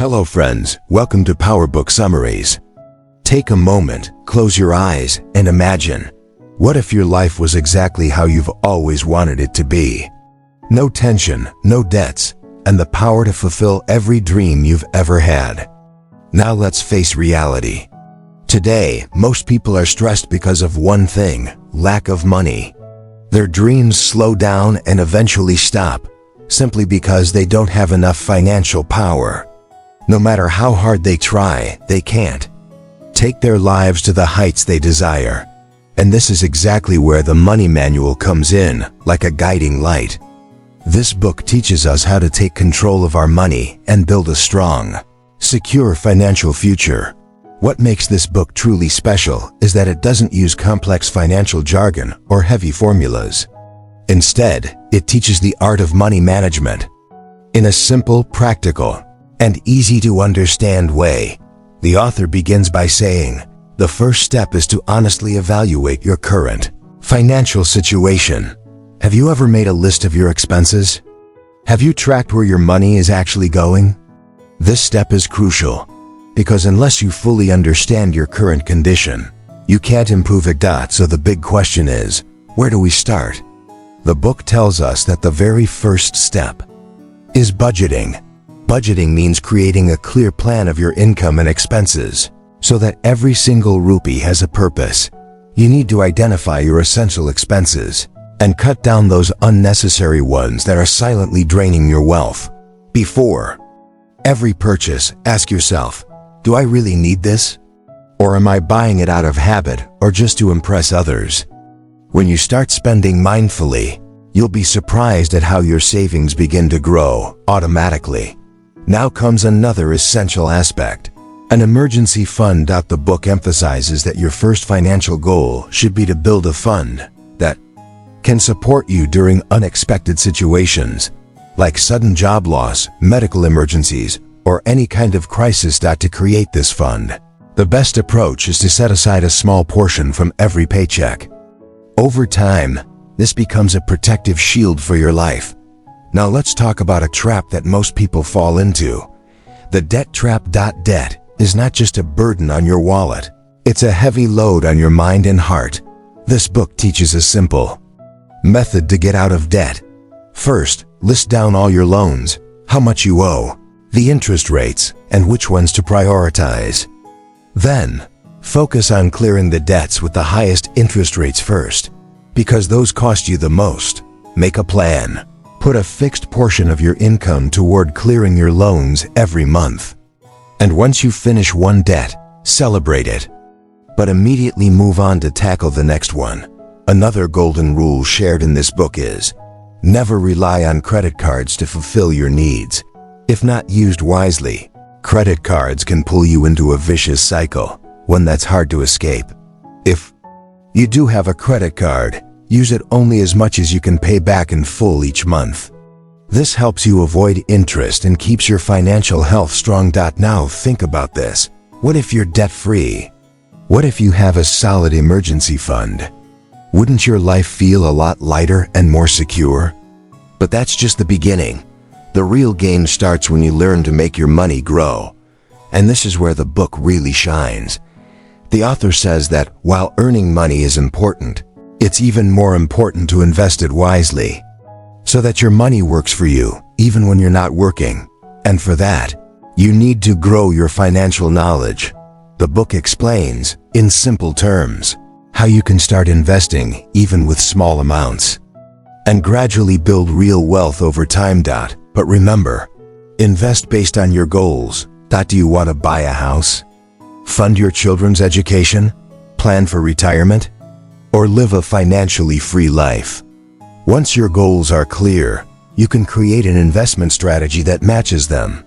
Hello friends, welcome to PowerBook Summaries. Take a moment, close your eyes, and imagine. What if your life was exactly how you've always wanted it to be? No tension, no debts, and the power to fulfill every dream you've ever had. Now let's face reality. Today, most people are stressed because of one thing: lack of money. Their dreams slow down and eventually stop, simply because they don't have enough financial power. No matter how hard they try, they can't take their lives to the heights they desire. And this is exactly where the money manual comes in, like a guiding light. This book teaches us how to take control of our money and build a strong, secure financial future. What makes this book truly special is that it doesn't use complex financial jargon or heavy formulas. Instead, it teaches the art of money management in a simple, practical, and easy-to-understand way. The author begins by saying, the first step is to honestly evaluate your current financial situation. Have you ever made a list of your expenses? Have you tracked where your money is actually going? This step is crucial, because unless you fully understand your current condition, you can't improve it. So the big question is, where do we start? The book tells us that the very first step is budgeting. Budgeting means creating a clear plan of your income and expenses, so that every single rupee has a purpose. You need to identify your essential expenses and cut down those unnecessary ones that are silently draining your wealth. Before every purchase, ask yourself, do I really need this? Or am I buying it out of habit or just to impress others? When you start spending mindfully, you'll be surprised at how your savings begin to grow automatically. Now comes another essential aspect: an emergency fund. The book emphasizes that your first financial goal should be to build a fund that can support you during unexpected situations, like sudden job loss, medical emergencies, or any kind of crisis. To create this fund, the best approach is to set aside a small portion from every paycheck. Over time, this becomes a protective shield for your life. Now let's talk about a trap that most people fall into: the debt trap. Debt is not just a burden on your wallet, it's a heavy load on your mind and heart. This book teaches a simple method to get out of debt. First, list down all your loans, how much you owe, the interest rates, and which ones to prioritize. Then, focus on clearing the debts with the highest interest rates first, because those cost you the most. Make a plan. Put a fixed portion of your income toward clearing your loans every month. And once you finish one debt, celebrate it. But immediately move on to tackle the next one. Another golden rule shared in this book is, never rely on credit cards to fulfill your needs. If not used wisely, credit cards can pull you into a vicious cycle, one that's hard to escape. If you do have a credit card, use it only as much as you can pay back in full each month. This helps you avoid interest and keeps your financial health strong. Now think about this. What if you're debt-free? What if you have a solid emergency fund? Wouldn't your life feel a lot lighter and more secure? But that's just the beginning. The real game starts when you learn to make your money grow. And this is where the book really shines. The author says that while earning money is important, it's even more important to invest it wisely, so that your money works for you, even when you're not working. And for that, you need to grow your financial knowledge. The book explains, in simple terms, how you can start investing even with small amounts, and gradually build real wealth over time. But remember, invest based on your goals. Do you want to buy a house? Fund your children's education? Plan for retirement? Or live a financially free life? Once your goals are clear, you can create an investment strategy that matches them.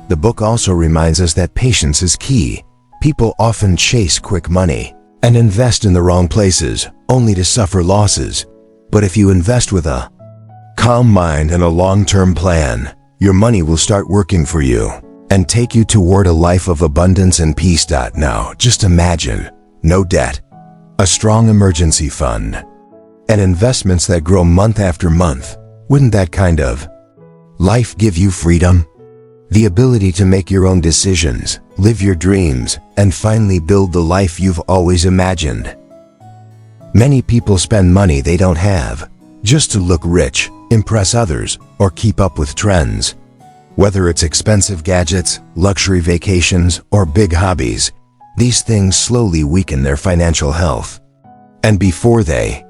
The book also reminds us that patience is key. People often chase quick money and invest in the wrong places, only to suffer losses. But if you invest with a calm mind and a long-term plan, your money will start working for you and take you toward a life of abundance and peace. Now, just imagine, no debt, a strong emergency fund, and investments that grow month after month. Wouldn't that kind of life give you freedom? The ability to make your own decisions, live your dreams, and finally build the life you've always imagined. Many people spend money they don't have, just to look rich, impress others, or keep up with trends. Whether it's expensive gadgets, luxury vacations, or big hobbies, these things slowly weaken their financial health. And before they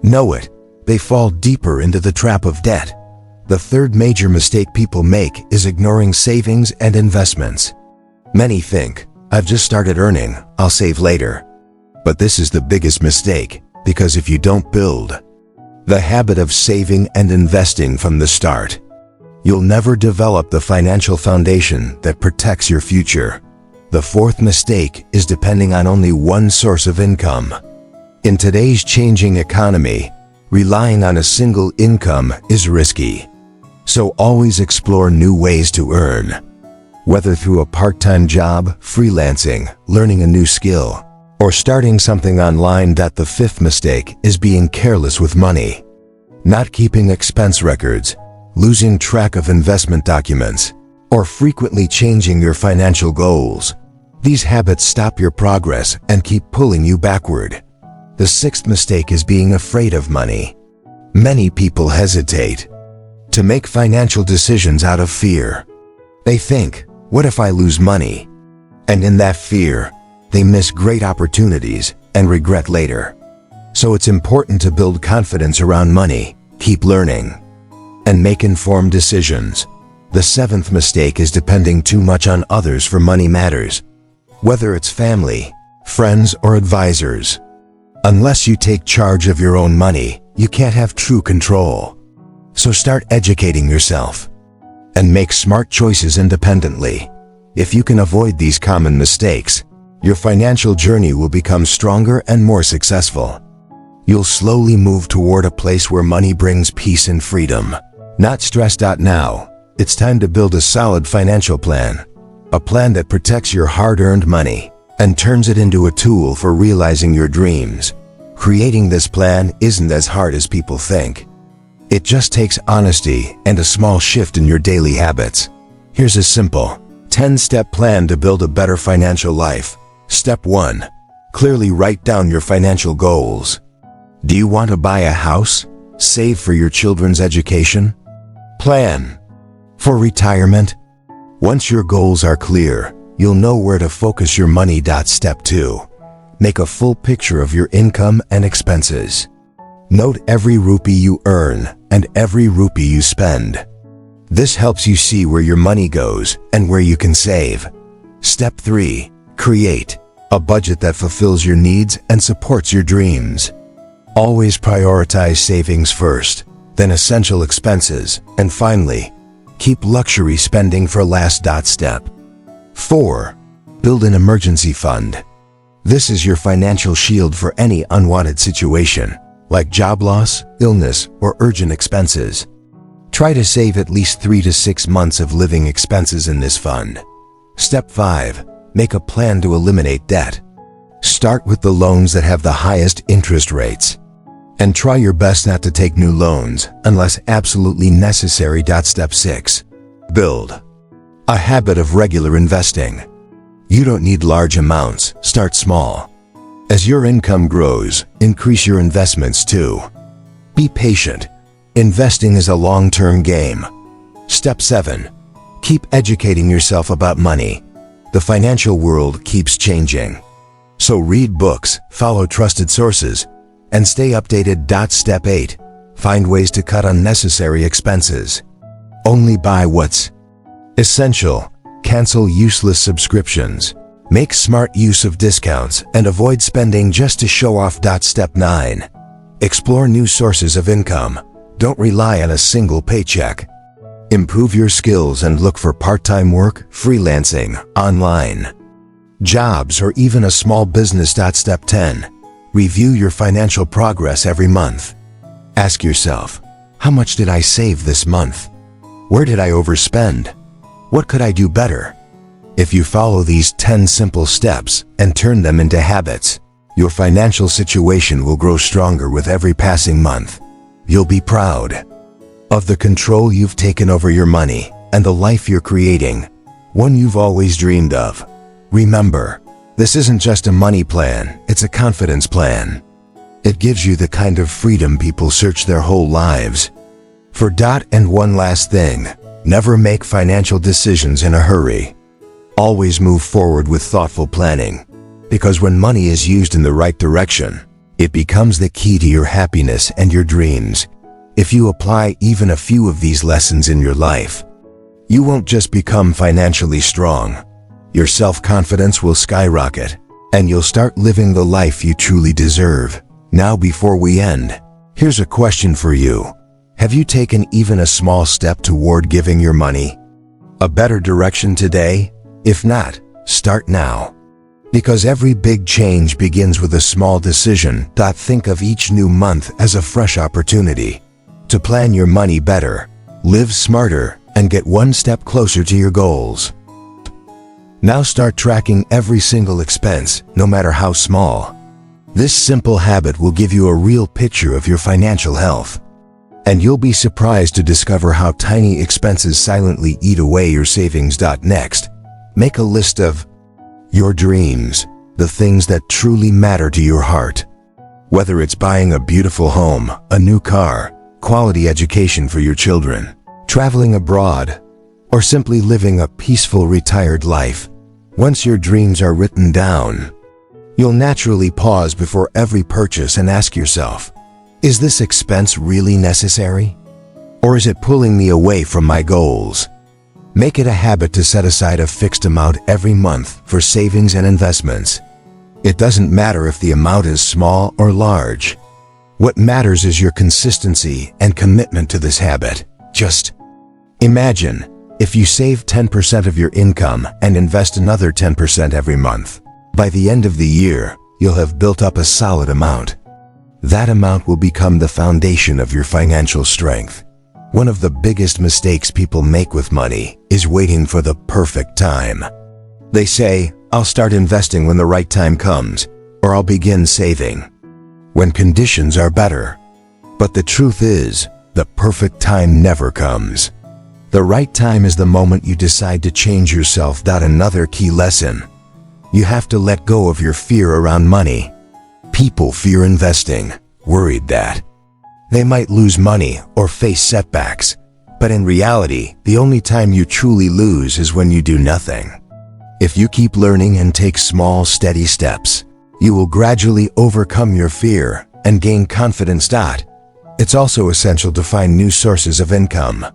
know it, they fall deeper into the trap of debt. The third major mistake people make is ignoring savings and investments. Many think, I've just started earning, I'll save later. But this is the biggest mistake, because if you don't build the habit of saving and investing from the start, you'll never develop the financial foundation that protects your future. The fourth mistake is depending on only one source of income. In today's changing economy, relying on a single income is risky. So always explore new ways to earn. Whether through a part-time job, freelancing, learning a new skill, or starting something online. The fifth mistake is being careless with money. Not keeping expense records, losing track of investment documents, or frequently changing your financial goals. These habits stop your progress and keep pulling you backward. The sixth mistake is being afraid of money. Many people hesitate to make financial decisions out of fear. They think, what if I lose money? And in that fear, they miss great opportunities and regret later. So it's important to build confidence around money, keep learning, and make informed decisions. The seventh mistake is depending too much on others for money matters. Whether it's family, friends, or advisors. Unless you take charge of your own money, you can't have true control. So start educating yourself and make smart choices independently. If you can avoid these common mistakes, your financial journey will become stronger and more successful. You'll slowly move toward a place where money brings peace and freedom, not stress. Now, it's time to build a solid financial plan. A plan that protects your hard-earned money and turns it into a tool for realizing your dreams. Creating this plan isn't as hard as people think. It just takes honesty and a small shift in your daily habits. Here's a simple 10-step plan to build a better financial life. Step 1. Clearly write down your financial goals. Do you want to buy a house? Save for your children's education? Plan for retirement? Once your goals are clear, you'll know where to focus your money. Step 2. Make a full picture of your income and expenses. Note every rupee you earn and every rupee you spend. This helps you see where your money goes and where you can save. Step 3. Create a budget that fulfills your needs and supports your dreams. Always prioritize savings first, then essential expenses, and finally, keep luxury spending for last. Step 4. Build an emergency fund. This is your financial shield for any unwanted situation, like job loss, illness, or urgent expenses. Try to save at least 3 to 6 months of living expenses in this fund. Step 5. Make a plan to eliminate debt. Start with the loans that have the highest interest rates. And try your best not to take new loans unless absolutely necessary. Step 6. Build a habit of regular investing. You don't need large amounts, start small. As your income grows, increase your investments too. Be patient. Investing is a long-term game. Step 7. Keep educating yourself about money. The financial world keeps changing. So read books, follow trusted sources, and stay updated. Step 8. Find ways to cut unnecessary expenses. Only buy what's essential. Cancel useless subscriptions. Make smart use of discounts and avoid spending just to show off. Step 9. Explore new sources of income. Don't rely on a single paycheck. Improve your skills and look for part-time work, freelancing, online jobs, or even a small business. Step 10. Review your financial progress every month. Ask yourself, how much did I save this month? Where did I overspend? What could I do better? If you follow these 10 simple steps and turn them into habits, your financial situation will grow stronger with every passing month. You'll be proud of the control you've taken over your money and the life you're creating, one you've always dreamed of. Remember, this isn't just a money plan, it's a confidence plan. It gives you the kind of freedom people search their whole lives for. And one last thing, never make financial decisions in a hurry. Always move forward with thoughtful planning, because when money is used in the right direction, it becomes the key to your happiness and your dreams. If you apply even a few of these lessons in your life, you won't just become financially strong. Your self-confidence will skyrocket, and you'll start living the life you truly deserve. Now, before we end, here's a question for you. Have you taken even a small step toward giving your money a better direction today? If not, start now. Because every big change begins with a small decision. Think of each new month as a fresh opportunity to plan your money better, live smarter, and get one step closer to your goals. Now start tracking every single expense, no matter how small. This simple habit will give you a real picture of your financial health. And you'll be surprised to discover how tiny expenses silently eat away your savings. Next, make a list of your dreams, the things that truly matter to your heart. Whether it's buying a beautiful home, a new car, quality education for your children, traveling abroad, or simply living a peaceful retired life. Once your dreams are written down, you'll naturally pause before every purchase and ask yourself, is this expense really necessary? Or is it pulling me away from my goals? Make it a habit to set aside a fixed amount every month for savings and investments. It doesn't matter if the amount is small or large. What matters is your consistency and commitment to this habit. Just imagine if you save 10% of your income and invest another 10% every month. By the end of the year, you'll have built up a solid amount. That amount will become the foundation of your financial strength. One of the biggest mistakes people make with money is waiting for the perfect time. They say, I'll start investing when the right time comes, or I'll begin saving when conditions are better. But the truth is, the perfect time never comes. The right time is the moment you decide to change yourself. Another key lesson: you have to let go of your fear around money. People fear investing, worried that they might lose money or face setbacks. But in reality, the only time you truly lose is when you do nothing. If you keep learning and take small, steady steps, you will gradually overcome your fear and gain confidence. It's also essential to find new sources of income,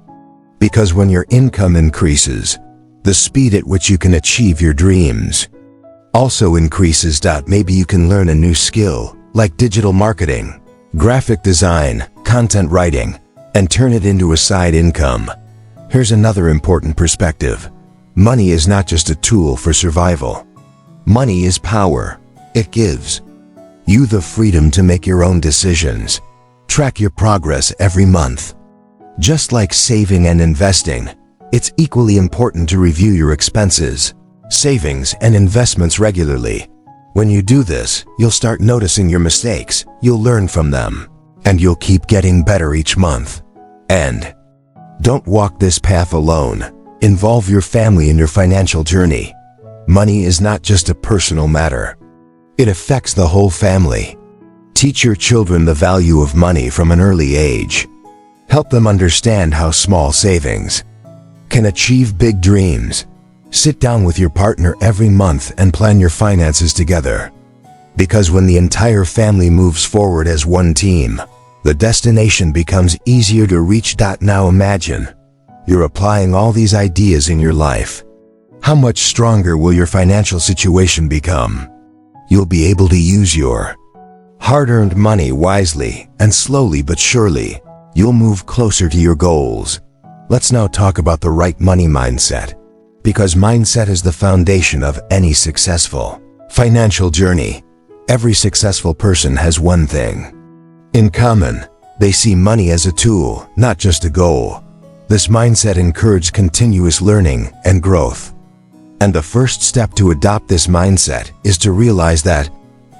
because when your income increases, the speed at which you can achieve your dreams also increases. Maybe you can learn a new skill like digital marketing, graphic design, content writing, and turn it into a side income. Here's another important perspective. Money is not just a tool for survival. Money is power. It gives you the freedom to make your own decisions. Track your progress every month. Just like saving and investing, it's equally important to review your expenses, savings, and investments regularly. When you do this, you'll start noticing your mistakes, you'll learn from them, and you'll keep getting better each month. And don't walk this path alone. Involve your family in your financial journey. Money is not just a personal matter. It affects the whole family. Teach your children the value of money from an early age. Help them understand how small savings can achieve big dreams. Sit down with your partner every month and plan your finances together. Because when the entire family moves forward as one team, the destination becomes easier to reach. Now imagine you're applying all these ideas in your life. How much stronger will your financial situation become? You'll be able to use your hard-earned money wisely, and slowly but surely, you'll move closer to your goals. Let's now talk about the right money mindset, because mindset is the foundation of any successful financial journey. Every successful person has one thing in common: they see money as a tool, not just a goal. This mindset encourages continuous learning and growth. And the first step to adopt this mindset is to realize that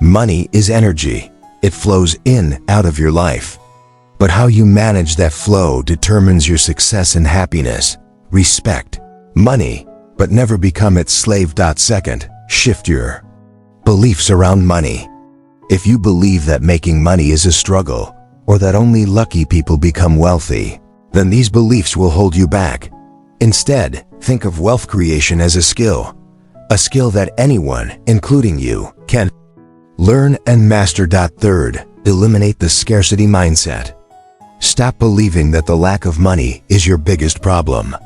money is energy. It flows in, out of your life. But how you manage that flow determines your success and happiness. respect money, but never become its slave. Second, shift your beliefs around money. If you believe that making money is a struggle, or that only lucky people become wealthy, then these beliefs will hold you back. Instead, think of wealth creation as a skill that anyone, including you, can learn and master. Third, eliminate the scarcity mindset. Stop believing that the lack of money is your biggest problem.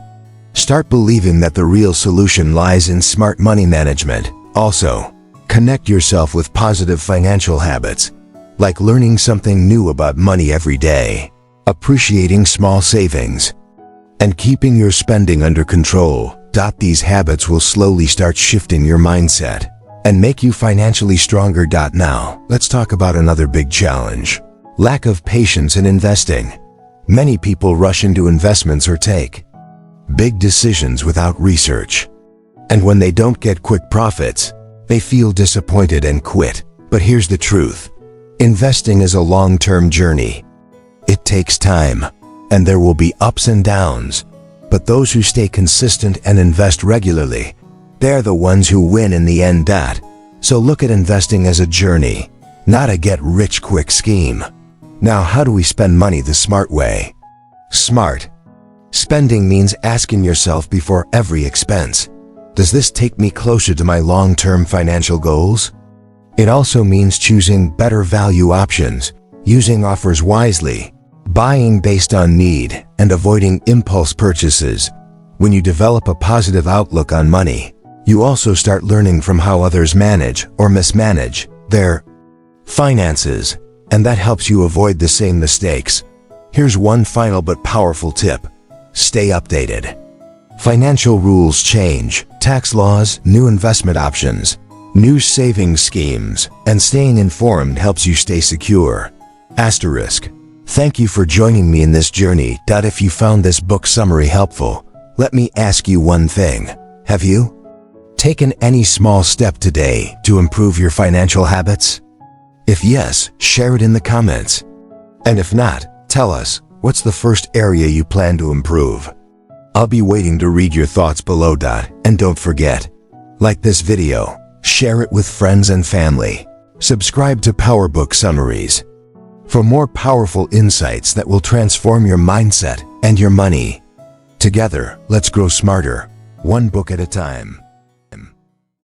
Start believing that the real solution lies in smart money management. Also, connect yourself with positive financial habits, like learning something new about money every day, appreciating small savings, and keeping your spending under control. These habits will slowly start shifting your mindset and make you financially stronger. Now, let's talk about another big challenge: lack of patience in investing. Many people rush into investments or take big decisions without research. And when they don't get quick profits, they feel disappointed and quit. But here's the truth: investing is a long-term journey. It takes time, and there will be ups and downs. But those who stay consistent and invest regularly, they're the ones who win in the end. So look at investing as a journey, not a get-rich-quick scheme. Now, how do we spend money the smart way? Smart spending means asking yourself before every expense, does this take me closer to my long-term financial goals? It also means choosing better value options, using offers wisely, buying based on need, and avoiding impulse purchases. When you develop a positive outlook on money, you also start learning from how others manage or mismanage their finances, and that helps you avoid the same mistakes. Here's one final but powerful tip: stay updated. Financial rules change, tax laws, new investment options, new savings schemes, and staying informed helps you stay secure. Asterisk. Thank you for joining me in this journey. If you found this book summary helpful, let me ask you one thing. Have you taken any small step today to improve your financial habits? If yes, share it in the comments. And if not, tell us, what's the first area you plan to improve? I'll be waiting to read your thoughts below. And don't forget, like this video, share it with friends and family. Subscribe to PowerBook Summaries for more powerful insights that will transform your mindset and your money. Together, let's grow smarter, one book at a time.